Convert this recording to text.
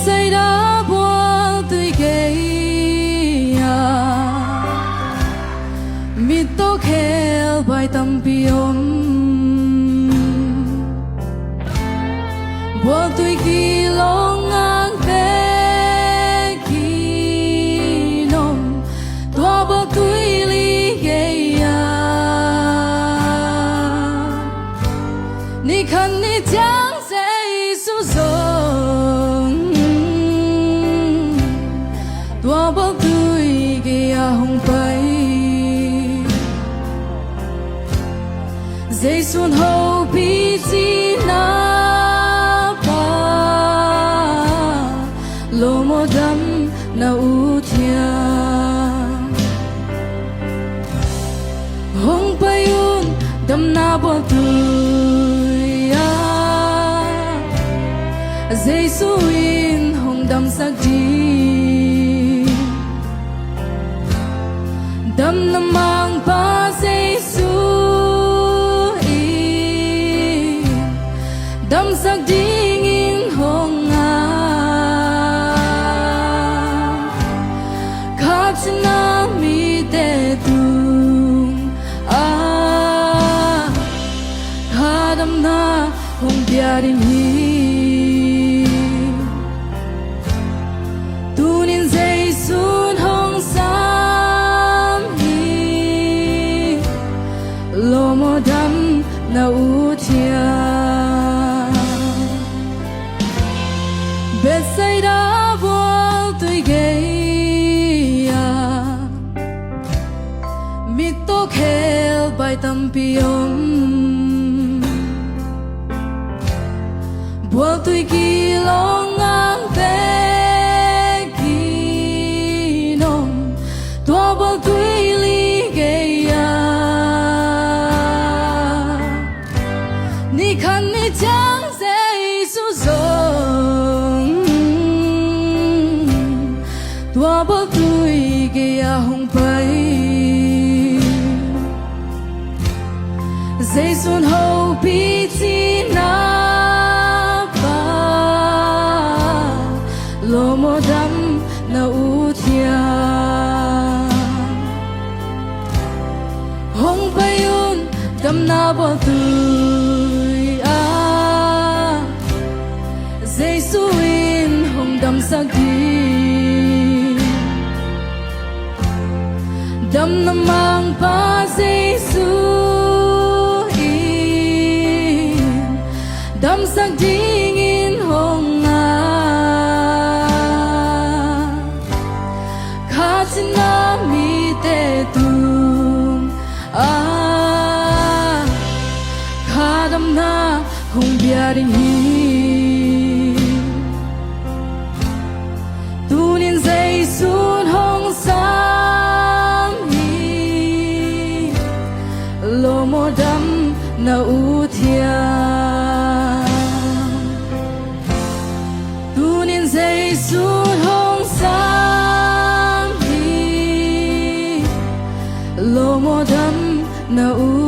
say đã buông tươi gay mi to khel bay tâm piom buông tươi kỳ long ngang về kỳ nom tua buông tươi li gay ni khăn ni chẳng say su sông tua buông tươi gay hồng bay dây xuân hậu bi chi na pa lo mo dam na u thia hong payun dam na bo tu ya dây xuin hong dam sak di dam na mang pa dây dam sak ding in hong khap na mi te tung khadam na hong biarim hi tunin zay sun hong sam hi lo mo dam na u thia bet say đã buông tươi gay mi to khel bay tâm piom buông tươi kỳ long ngang về kỳ nom tua buông tươi li gay ni khăn ni chẳng dây su sông tua buông tươi gay hồng bay dây xuân hậu bi chi na pa lo mo dam na u thia hong payun dam na bo tươi dây xuin hong dam sak di dam na mang pa dây dam sak ding in hong khat na mi te tung khadam na hong biarim hi tunin zay sun hong sam hi lo mo dam na u thia tunin zay sun hong sam hi lo mo dam na u